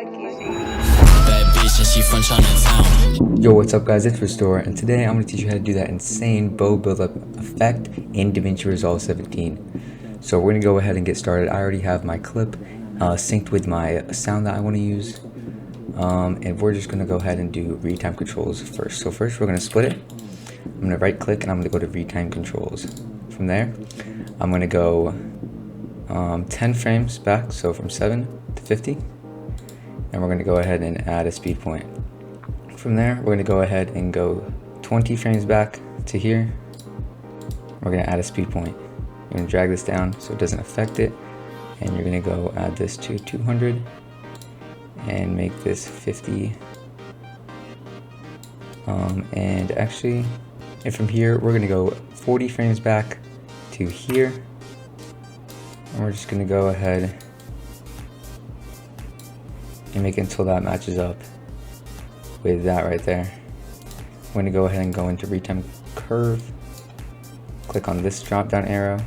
Bad bitch and she from Chinatown. Yo, what's up guys, it's Restore, and today I'm going to teach you how to do that insane bow buildup effect in Davinci Resolve 17. So we're going to go ahead and get started. I already have my clip synced with my sound that I want to use, and we're just going to go ahead and do retime controls first. So first we're going to split it. I'm going to right click and I'm going to go to retime controls. From there I'm going to go 10 frames back, so from 7 to 50. And we're going to go ahead and add a speed point. From there, we're going to go ahead and go 20 frames back to here. We're going to add a speed point. You're going to drag this down so it doesn't affect it. And you're going to go add this to 200 and make this 50. And actually, and from here, we're going to go 40 frames back to here. And we're just going to go ahead and make it until that matches up with that right there. I'm going to go ahead and go into retime curve, click on this drop down arrow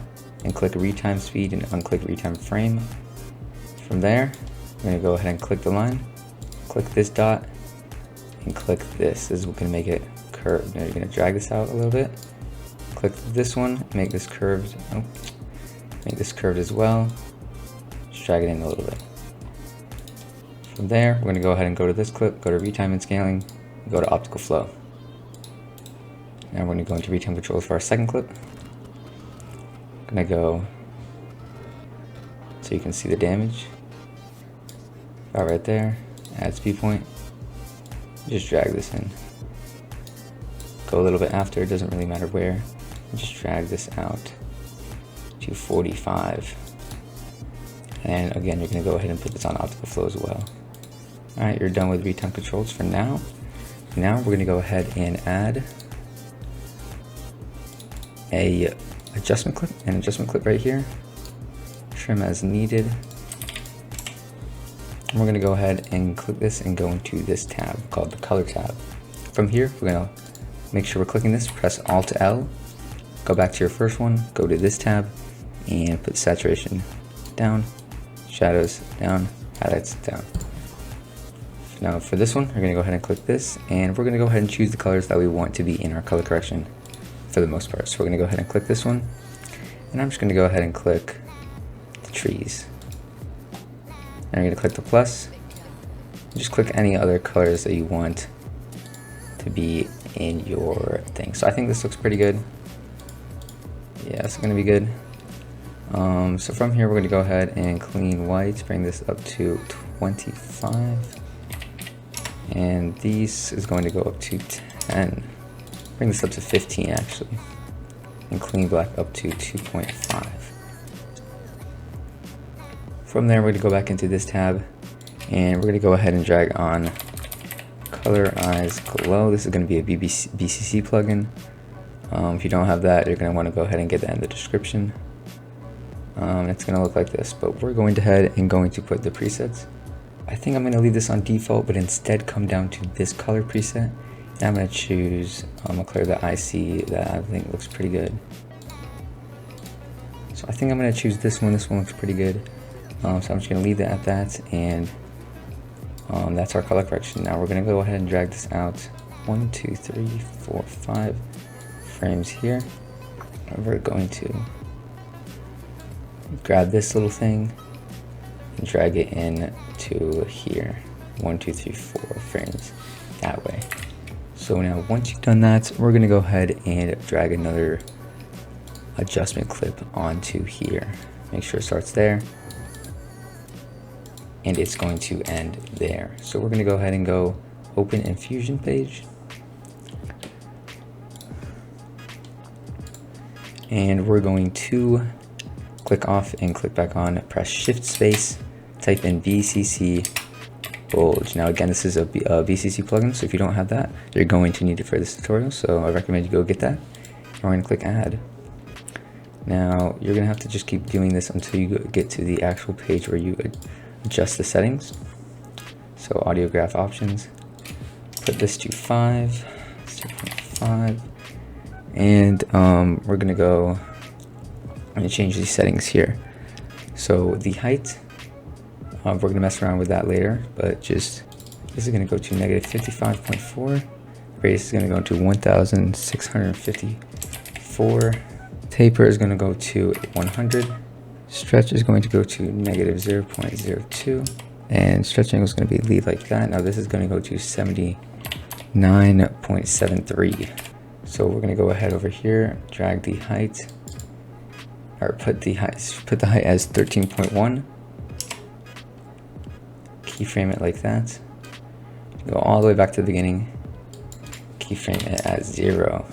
and click retime speed and unclick retime frame. From there I'm going to go ahead and click the line, click this dot and click this. This is going to make it curved. Now you're going to drag this out a little bit, click this one, make this curved, make this curved as well, just drag it in a little bit. From there, we're going to go ahead and go to this clip, go to retime and scaling, and go to optical flow. Now we're going to go into retime controls for our second clip. I'm going to go so you can see the damage. About right there, add speed point, just drag this in. Go a little bit after, it doesn't really matter where, just drag this out to 45. And again, you're going to go ahead and put this on optical flow as well. Alright, you're done with retime controls for now. Now we're going to go ahead and add an adjustment clip right here. Trim as needed. And we're going to go ahead and click this and go into this tab called the color tab. From here, we're going to make sure we're clicking this, press Alt L, go back to your first one, go to this tab, and put saturation down, shadows down, highlights down. Now for this one, we're going to go ahead and click this, and we're going to go ahead and choose the colors that we want to be in our color correction for the most part. So we're going to go ahead and click this one, and I'm just going to go ahead and click the trees. And I'm going to click the plus, just click any other colors that you want to be in your thing. So I think this looks pretty good. Yeah, it's going to be good. So from here, we're going to go ahead and clean whites, bring this up to 25. And these is going to go up to 10. Bring this up to 15 actually. And clean black up to 2.5. From there, we're going to go back into this tab. And we're going to go ahead and drag on Colorize Glow. This is going to be a BCC plugin. If you don't have that, you're going to want to go ahead and get that in the description. It's going to look like this, but we're going ahead and going to put the presets. I think I'm going to leave this on default, but instead come down to this color preset. And I'm going to choose a color that I see that I think looks pretty good. So I think I'm going to choose this one. This one looks pretty good. So I'm just going to leave that at that, and that's our color correction. Now we're going to go ahead and drag this out 1, 2, 3, 4, 5 frames here. And we're going to grab this little thing and drag it in to here. 1, 2, 3, 4 frames that way. So now once you've done that, we're going to go ahead and drag another adjustment clip onto here. Make sure it starts there and it's going to end there. So we're going to go ahead and go open Infusion page, and we're going to click off and click back on, press Shift Space, type in BCC Bulge. Now again, this is a BCC plugin, so if you don't have that, you're going to need it for this tutorial, so I recommend you go get that. And we're going to click Add. Now you're going to have to just keep doing this until you get to the actual page where you adjust the settings. So audio graph options, put this to 5, 0.5, and we're going to go and change these settings here. So the height, We're going to mess around with that later, but just this is going to go to negative 55.4. Radius is going to go to 1,654. Taper is going to go to 100. Stretch is going to go to negative 0.02. And stretch angle is going to be lead like that. Now this is going to go to 79.73. So we're going to go ahead over here, drag the height, or put the height as 13.1. Keyframe it like that. Go all the way back to the beginning. Keyframe it at 0.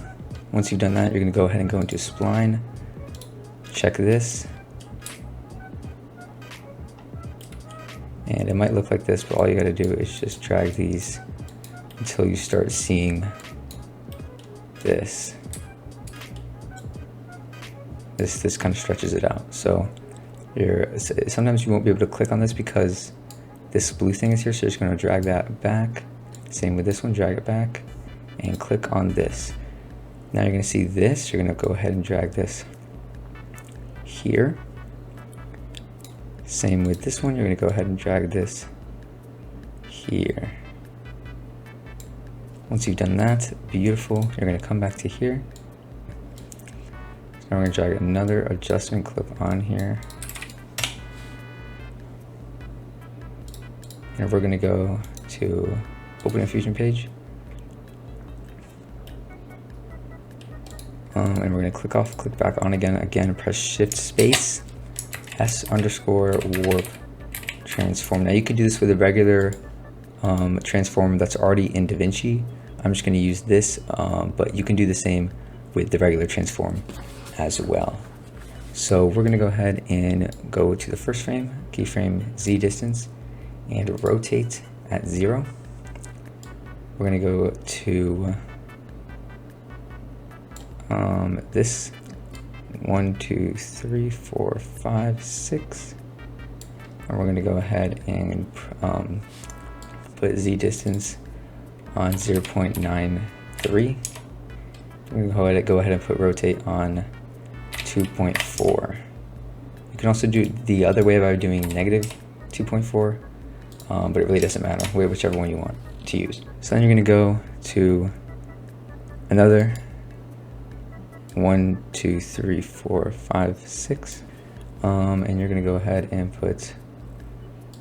Once you've done that, you're going to go ahead and go into spline. Check this. And it might look like this, but all you got to do is just drag these until you start seeing this. This kind of stretches it out. So sometimes you won't be able to click on this because this blue thing is here, so you're just going to drag that back. Same with this one, drag it back and click on this. Now you're going to see this. You're going to go ahead and drag this here. Same with this one, you're going to go ahead and drag this here. Once you've done that, beautiful, you're going to come back to here. So now we're going to drag another adjustment clip on here. And we're going to go to open a Fusion page. And we're going to click back on again, press Shift Space. S_warp transform. Now you could do this with a regular transform that's already in Davinci. I'm just going to use this, but you can do the same with the regular transform as well. So we're going to go ahead and go to the first frame, keyframe Z distance, and rotate at 0. We're going to go to this 1, 2, 3, 4, 5, 6, and we're going to go ahead and put Z distance on 0.93. We're going to go ahead and put rotate on 2.4. You can also do the other way by doing negative 2.4, but it really doesn't matter, whichever one you want to use. So then you're going to go to another 1, 2, 3, 4, 5, 6, and you're going to go ahead and put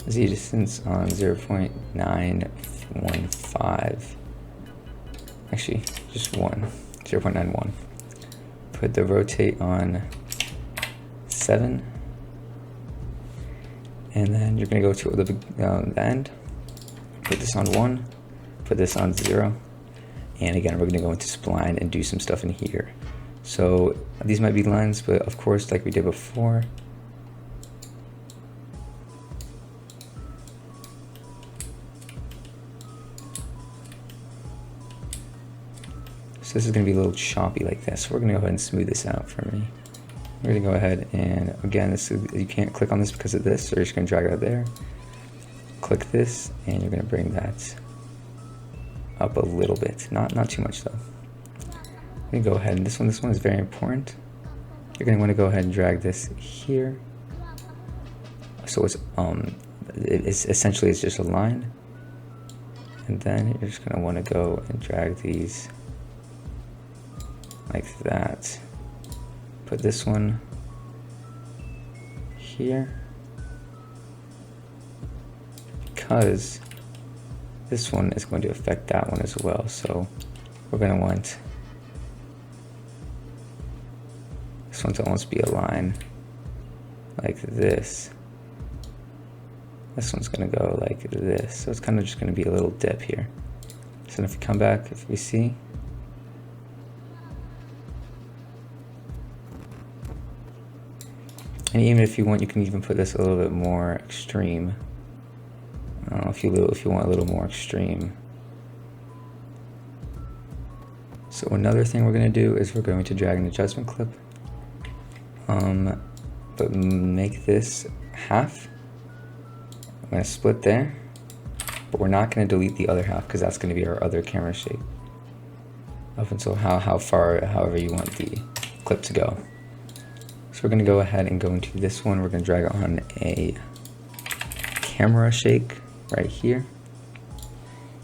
Z distance on 0.915. Actually, just 0.91. Put the rotate on 7, and then you're going to go to the end. Put this on 1. Put this on 0, and again, we're going to go into spline and do some stuff in here. So these might be lines, but of course, like we did before, so this is going to be a little choppy like this. So we're going to go ahead and smooth this out for me. We're going to go ahead and again, you can't click on this because of this, so you're just going to drag it out there. Click this, and you're going to bring that up a little bit, not too much though. We're going to go ahead, and this one is very important. You're going to want to go ahead and drag this here. So it's essentially just a line. And then you're just going to want to go and drag these like that. Put this one here, because this one is going to affect that one as well. So we're going to want this one to almost be a line like this. This one's going to go like this. So it's kind of just going to be a little dip here. So if we come back, if we see, and even if you want, you can even put this a little bit more extreme. I don't know if you want a little more extreme. So another thing we're going to do is we're going to drag an adjustment clip, but make this half. I'm going to split there, but we're not going to delete the other half because that's going to be our other camera shape up until however you want the clip to go. So we're going to go ahead and go into this one. We're going to drag on a camera shake right here.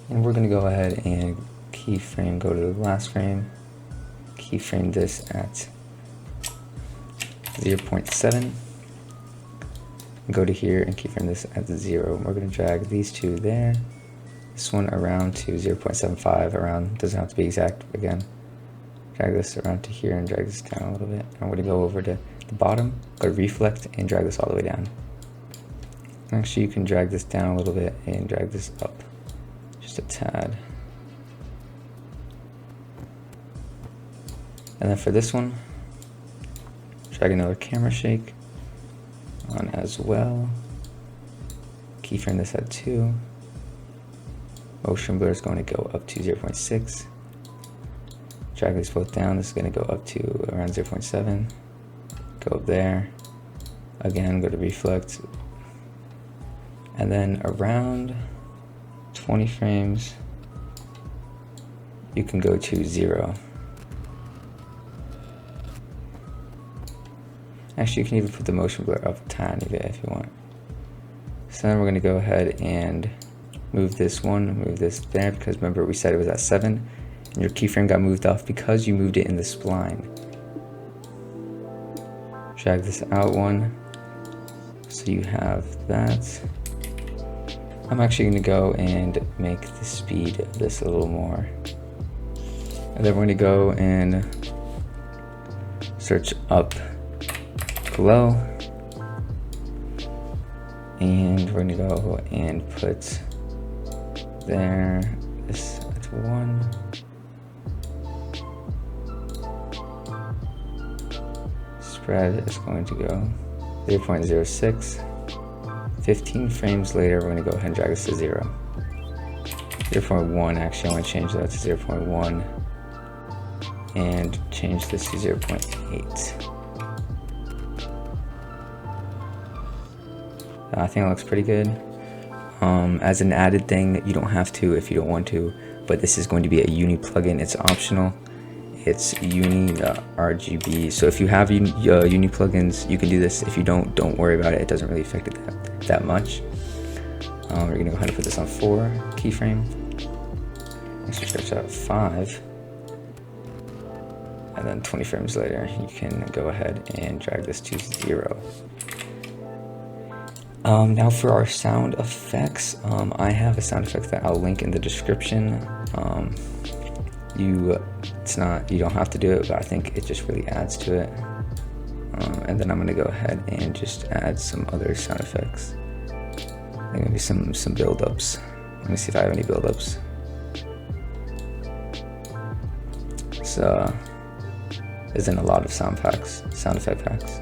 And we're gonna go ahead and keyframe, go to the last frame, keyframe this at 0.7. Go to here and keyframe this at 0. We're going to drag these two there. This one around to 0.75, around, doesn't have to be exact again. Drag this around to here and drag this down a little bit. I'm going to go over to the bottom, go to reflect and drag this all the way down. Actually, you can drag this down a little bit and drag this up just a tad. And then for this one, drag another camera shake on as well. Keyframe this at 2. Motion blur is going to go up to 0.6. Drag these both down. This is going to go up to around 0.7. Go up there. Again, go to reflect. And then around 20 frames, you can go to 0. Actually, you can even put the motion blur up a tiny bit if you want. So then we're going to go ahead and move this one, move this there, because remember we said it was at 7, and your keyframe got moved off because you moved it in the spline. Drag this out one, so you have that. I'm actually going to go and make the speed of this a little more. And then we're going to go and search up below, and we're going to go and put there, this at 1. Spread is going to go 0.06. 15 frames later, we're going to go ahead and drag this to 0. 0.1, actually I want to change that to 0.1 and change this to 0.8. I think it looks pretty good. As an added thing, you don't have to if you don't want to, but this is going to be a uni plugin. It's optional. It's uni RGB. So if you have uni plugins, you can do this. If you don't worry about it. It doesn't really affect it that much. We're gonna go ahead and put this on 4 keyframe. Next, we stretch out 5, and then 20 frames later, you can go ahead and drag this to 0. Now for our sound effects, I have a sound effect that I'll link in the description. You don't have to do it, but I think it just really adds to it. And then I'm gonna go ahead and just add some other sound effects. I think maybe some buildups. Let me see if I have any buildups. So isn't a lot of sound effect packs.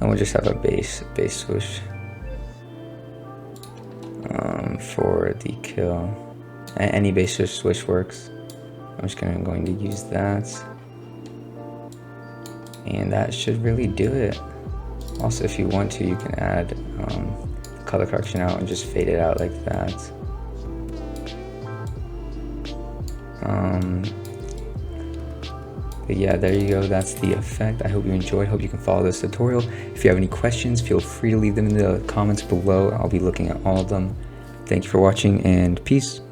And we'll just have a bass swoosh for the kill. Any bass swoosh works. I'm just going to use that, and that should really do it. Also, if you want to, you can add color correction out and just fade it out like that. But yeah, there you go. That's the effect. I hope you enjoyed. Hope you can follow this tutorial. If you have any questions, feel free to leave them in the comments below. I'll be looking at all of them. Thank you for watching, and peace.